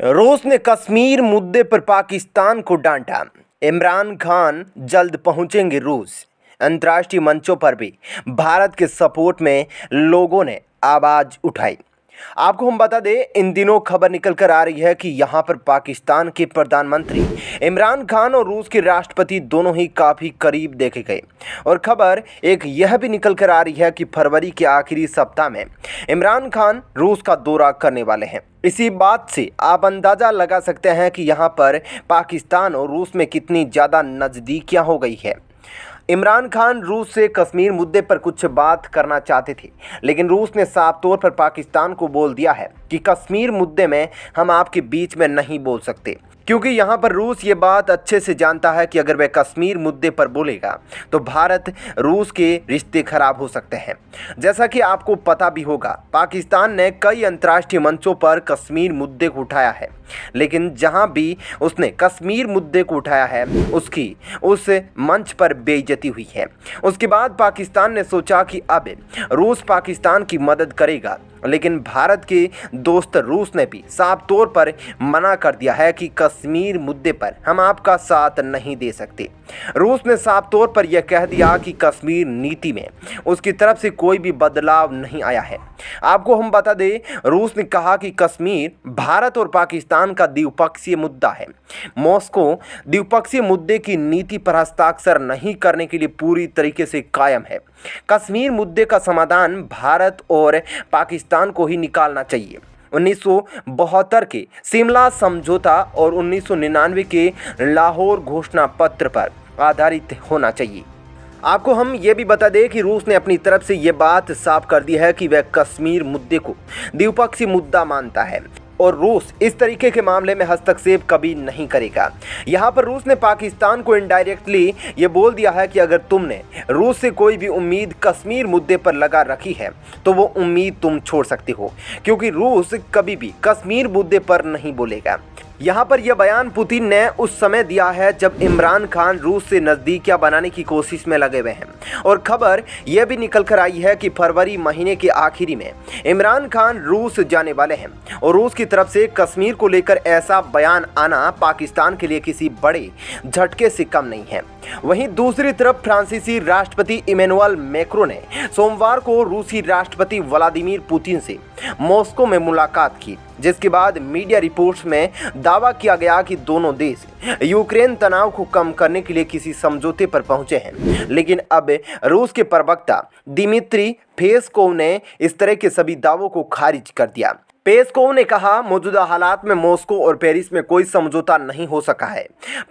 रूस ने कश्मीर मुद्दे पर पाकिस्तान को डांटा। इमरान खान जल्द पहुंचेंगे रूस। अंतर्राष्ट्रीय मंचों पर भी भारत के सपोर्ट में लोगों ने आवाज उठाई। आपको हम बता दें, इन दिनों खबर निकल कर आ रही है कि यहां पर पाकिस्तान के प्रधानमंत्री इमरान खान और रूस के राष्ट्रपति दोनों ही काफ़ी करीब देखे गए। और खबर एक यह भी निकल कर आ रही है कि फरवरी के आखिरी सप्ताह में इमरान खान रूस का दौरा करने वाले हैं। इसी बात से आप अंदाज़ा लगा सकते हैं कि यहाँ पर पाकिस्तान और रूस में कितनी ज़्यादा नज़दीकियाँ हो गई है। इमरान खान रूस से कश्मीर मुद्दे पर कुछ बात करना चाहते थे, लेकिन रूस ने साफ तौर पर पाकिस्तान को बोल दिया है कि कश्मीर मुद्दे में हम आपके बीच में नहीं बोल सकते, क्योंकि यहाँ पर रूस ये बात अच्छे से जानता है कि अगर वह कश्मीर मुद्दे पर बोलेगा तो भारत रूस के रिश्ते खराब हो सकते हैं। जैसा कि आपको पता भी होगा, पाकिस्तान ने कई अंतर्राष्ट्रीय मंचों पर कश्मीर मुद्दे को उठाया है, लेकिन जहाँ भी उसने कश्मीर मुद्दे को उठाया है उसकी उस मंच पर बेइज्जती हुई है। उसके बाद पाकिस्तान ने सोचा कि अब रूस पाकिस्तान की मदद करेगा, लेकिन भारत के दोस्त रूस ने भी साफ तौर पर मना कर दिया है कि कश्मीर मुद्दे पर हम आपका साथ नहीं दे सकते। रूस ने साफ तौर पर यह कह दिया कि कश्मीर नीति में उसकी तरफ से कोई भी बदलाव नहीं आया है। आपको हम बता दें, रूस ने कहा कि कश्मीर भारत और पाकिस्तान का द्विपक्षीय मुद्दा है। मॉस्को द्विपक्षीय मुद्दे की नीति पर हस्ताक्षर नहीं करने के लिए पूरी तरीके से कायम है। कश्मीर मुद्दे का समाधान भारत और पाकिस्तान को ही निकालना चाहिए। 1972 के शिमला समझौता और 1999 के लाहौर घोषणा पत्र पर आधारित होना चाहिए। आपको हम ये भी बता दें कि रूस ने अपनी तरफ से ये बात साफ कर दी है कि वह कश्मीर मुद्दे को द्विपक्षीय मुद्दा मानता है और रूस इस तरीके के मामले में हस्तक्षेप कभी नहीं करेगा। यहाँ पर रूस ने पाकिस्तान को इनडायरेक्टली ये बोल दिया है कि अगर तुमने रूस से कोई भी उम्मीद कश्मीर मुद्दे पर लगा रखी है तो वो उम्मीद तुम छोड़ सकते हो, क्योंकि रूस कभी भी कश्मीर मुद्दे पर नहीं बोलेगा। यहाँ पर यह बयान पुतिन ने उस समय दिया है जब इमरान खान रूस से नज़दीकियाँ बनाने की कोशिश में लगे हुए हैं। और खबर यह भी निकल कर आई है कि फरवरी महीने के आखिरी में इमरान खान रूस जाने वाले हैं और रूस की तरफ से कश्मीर को लेकर ऐसा बयान आना पाकिस्तान के लिए किसी बड़े झटके से कम नहीं है। वहीं दूसरी तरफ फ्रांसीसी राष्ट्रपति इमैनुअल मैक्रों ने सोमवार को रूसी राष्ट्रपति व्लादिमीर पुतिन से मॉस्को में मुलाकात की, जिसके बाद मीडिया रिपोर्ट्स में दावा किया गया कि दोनों देश यूक्रेन तनाव को कम करने के लिए किसी समझौते पर पहुंचे हैं। लेकिन अब रूस के प्रवक्ता दिमित्री पेस्कोव ने इस तरह के सभी दावों को खारिज कर दिया। पेस्कोव ने कहा, मौजूदा हालात में मॉस्को और पेरिस में कोई समझौता नहीं हो सका है।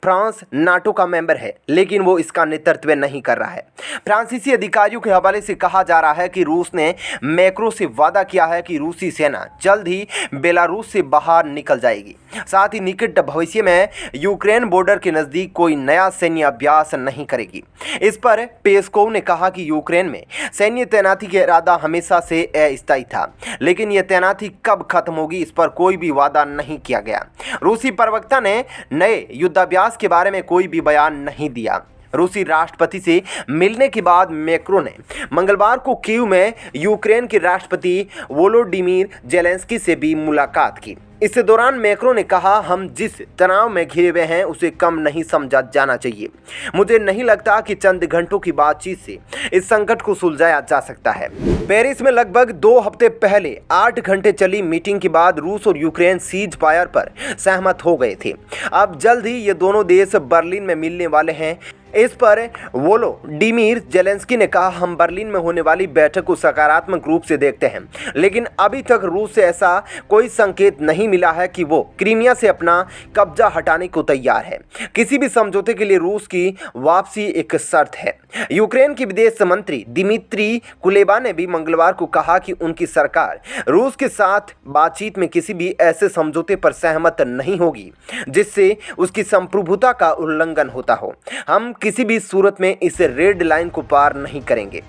फ्रांस नाटो का मेंबर है, लेकिन वो इसका नेतृत्व नहीं कर रहा है। फ्रांसीसी अधिकारियों के हवाले से कहा जा रहा है कि रूस ने मैक्रो से वादा किया है कि रूसी सेना जल्द ही बेलारूस से बाहर निकल जाएगी। साथ ही निकट भविष्य में यूक्रेन बॉर्डर के नज़दीक कोई नया सैन्य अभ्यास नहीं करेगी। इस पर पेस्कोव ने कहा कि यूक्रेन में सैन्य तैनाती का इरादा हमेशा से अस्थायी था, लेकिन यह तैनाती कब खत्म होगी इस पर कोई भी वादा नहीं किया गया। रूसी प्रवक्ता ने नए युद्धाभ्यास के बारे में कोई भी बयान नहीं दिया। रूसी राष्ट्रपति से मिलने के बाद मैक्रो ने मंगलवार को कीव में यूक्रेन के राष्ट्रपति वोलोडिमीर जेलेंस्की से भी मुलाकात की। इस दौरान मैक्रो ने कहा, हम जिस तनाव में घिरे हुए हैं उसे कम नहीं समझा जाना चाहिए। मुझे नहीं लगता कि चंद घंटों की बातचीत से इस संकट को सुलझाया जा सकता है। पेरिस में लगभग 2 हफ्ते पहले 8 घंटे चली मीटिंग के बाद रूस और यूक्रेन सीज फायर पर सहमत हो गए थे। अब जल्द ही ये दोनों देश बर्लिन में मिलने वाले हैं। इस पर वोलोडिमीर जेलेंस्की ने कहा, हम बर्लिन में होने वाली बैठक को सकारात्मक रूप से देखते हैं, लेकिन अभी तक रूस से ऐसा कोई संकेत नहीं मिला है कि वो क्रीमिया से अपना कब्जा हटाने को तैयार है। किसी भी समझौते के लिए रूस की वापसी एक शर्त है। यूक्रेन के विदेश मंत्री दिमित्री कुलेबा ने भी मंगलवार को कहा कि उनकी सरकार रूस के साथ बातचीत में किसी भी ऐसे समझौते पर सहमत नहीं होगी जिससे उसकी संप्रभुता का उल्लंघन होता हो। हम किसी भी सूरत में इस रेड लाइन को पार नहीं करेंगे।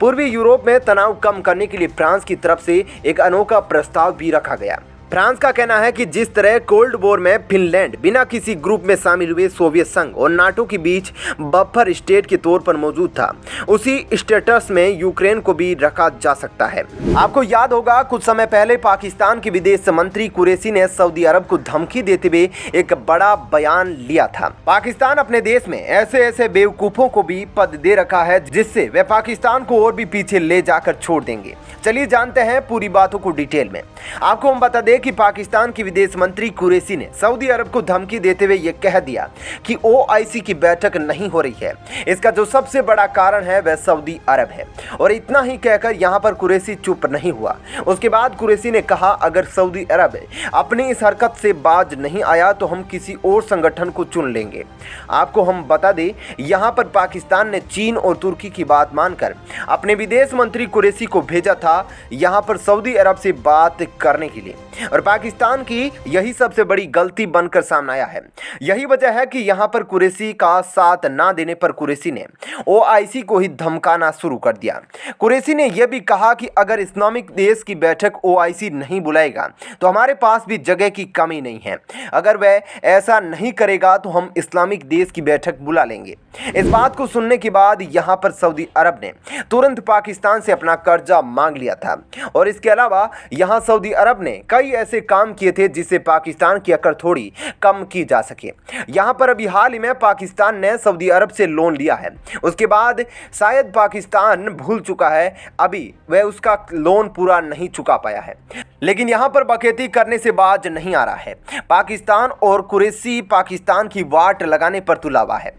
पूर्वी यूरोप में तनाव कम करने के लिए फ्रांस की तरफ से एक अनोखा प्रस्ताव भी रखा गया। फ्रांस का कहना है कि जिस तरह कोल्ड वॉर में फिनलैंड बिना किसी ग्रुप में शामिल हुए सोवियत संघ और नाटो के बीच बफर स्टेट के तौर पर मौजूद था, उसी स्टेटस में यूक्रेन को भी रखा जा सकता है। आपको याद होगा कुछ समय पहले पाकिस्तान के विदेश मंत्री कुरैशी ने सऊदी अरब को धमकी देते हुए एक बड़ा बयान लिया था। पाकिस्तान अपने देश में ऐसे ऐसे बेवकूफों को भी पद दे रखा है जिससे वे पाकिस्तान को और भी पीछे ले जाकर छोड़ देंगे। चलिए जानते हैं पूरी बातों को डिटेल में। आपको हम बता दें कि पाकिस्तान के विदेश मंत्री कुरैशी ने सऊदी अरब को धमकी देते हुए यह कह दिया कि ओआईसी की बैठक नहीं हो रही है। इसका जो सबसे बड़ा कारण है वह सऊदी अरब है। और इतना ही कहकर यहां पर कुरैशी चुप नहीं हुआ। उसके बाद कुरैशी ने कहा, अगर सऊदी अरब अपनी इस हरकत से बाज नहीं आया तो हम किसी और संगठन को चुन लेंगे। आपको हम बता दें यहां पर पाकिस्तान ने चीन और तुर्की की बात मानकर अपने विदेश मंत्री कुरैशी को भेजा था यहां पर सऊदी अरब से बात करने के लिए। और पाकिस्तान की यही सबसे बड़ी गलती बनकर सामने आया है। यही वजह है कि यहां पर कुरैशी का साथ ना देने पर कुरैशी ने ओआईसी को ही धमकाना शुरू कर दिया। कुरैशी ने यह भी कहा कि अगर इस्लामिक देश की बैठक ओआईसी नहीं बुलाएगा तो हमारे पास भी जगह की कमी नहीं है। अगर वह ऐसा नहीं करेगा तो हम इस्लामिक देश की बैठक बुला लेंगे। इस बात को सुनने के बाद यहां पर सऊदी अरब ने तुरंत पाकिस्तान से अपना कर्जा मांग लिया था। और इसके अलावा यहां सऊदी अरब ने कई ऐसे काम किए थे जिससे पाकिस्तान की अकड़ थोड़ी कम की जा सके। यहां पर अभी हाल ही में पाकिस्तान ने सऊदी अरब से लोन लिया है। उसके बाद शायद पाकिस्तान भूल चुका है, अभी वह उसका लोन पूरा नहीं चुका पाया है। लेकिन यहां पर बकैती करने से बाज नहीं आ रहा है। पाकिस्तान और कुरैशी पाकिस्तान की वाट लगाने पर तुला हुआ है।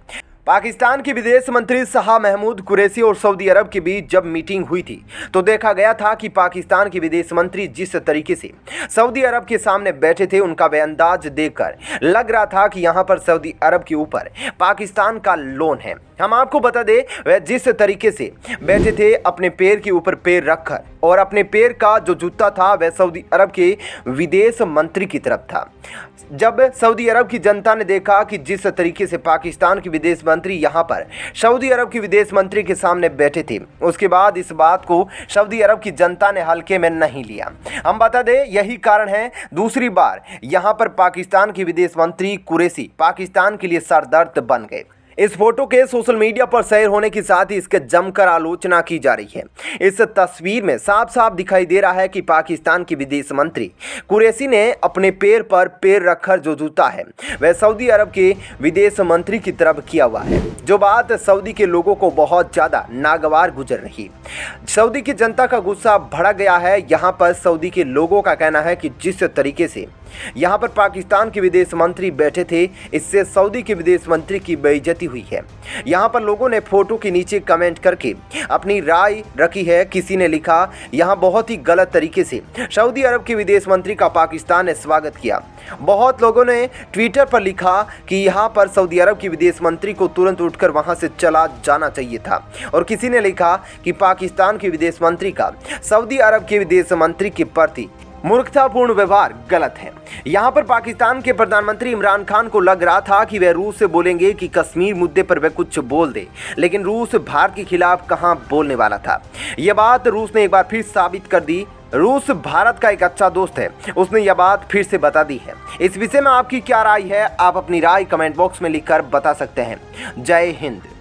पाकिस्तान के विदेश मंत्री शाह महमूद कुरैशी और सऊदी अरब के बीच जब मीटिंग हुई थी तो देखा गया था कि पाकिस्तान के विदेश मंत्री जिस तरीके से सऊदी अरब के सामने बैठे थे उनका वह अंदाज देखकर लग रहा था कि यहां पर सऊदी अरब के ऊपर पाकिस्तान का लोन है। हम आपको बता दें वह जिस तरीके से बैठे थे अपने पैर के ऊपर पैर रखकर, और अपने पैर का जो जूता था वह सऊदी अरब के विदेश मंत्री की तरफ था। जब सऊदी अरब की जनता ने देखा कि जिस तरीके से पाकिस्तान के विदेश मंत्री यहां पर सऊदी अरब के विदेश मंत्री के सामने बैठे थे, उसके बाद इस बात को सऊदी अरब की जनता ने हल्के में नहीं लिया। हम बता दें यही कारण है दूसरी बार यहां पर पाकिस्तान के विदेश मंत्री कुरैशी पाकिस्तान के लिए सरदर्द बन गए। इस फोटो के सोशल मीडिया पर शेयर होने के साथ ही इसके जमकर आलोचना की जा रही है। इस तस्वीर में साफ साफ दिखाई दे रहा है कि पाकिस्तान के विदेश मंत्री कुरैशी ने अपने पैर पर पैर रखकर जो जूता है वह सऊदी अरब के विदेश मंत्री की तरफ किया हुआ है, जो बात सऊदी के लोगों को बहुत ज़्यादा नागवार गुजर रही। सऊदी की जनता का गुस्सा भड़क गया है। यहाँ पर सऊदी के लोगों का कहना है कि जिस तरीके से यहाँ पर पाकिस्तान के विदेश मंत्री बैठे थे इससे सऊदी के विदेश मंत्री की बेइज्जती हुई है। यहाँ पर लोगों ने फोटो के नीचे कमेंट करके अपनी राय रखी है। किसी ने लिखा, यहाँ बहुत ही गलत तरीके से सऊदी अरब के विदेश मंत्री का पाकिस्तान ने स्वागत किया। बहुत लोगों ने ट्विटर पर लिखा कि यहाँ पर सऊदी अरब के विदेश मंत्री को तुरंत उठकर वहाँ से चला जाना चाहिए था। और किसी ने लिखा कि पाकिस्तान के विदेश मंत्री का सऊदी अरब के विदेश मंत्री के प्रति मूर्खतापूर्ण व्यवहार गलत है। यहाँ पर पाकिस्तान के प्रधानमंत्री इमरान खान को लग रहा था कि वह रूस से बोलेंगे कि कश्मीर मुद्दे पर वह कुछ बोल दे, लेकिन रूस भारत के खिलाफ कहाँ बोलने वाला था। यह बात रूस ने एक बार फिर साबित कर दी। रूस भारत का एक अच्छा दोस्त है, उसने यह बात फिर से बता दी है। इस विषय में आपकी क्या राय है? आप अपनी राय कमेंट बॉक्स में लिखकर बता सकते हैं। जय हिंद।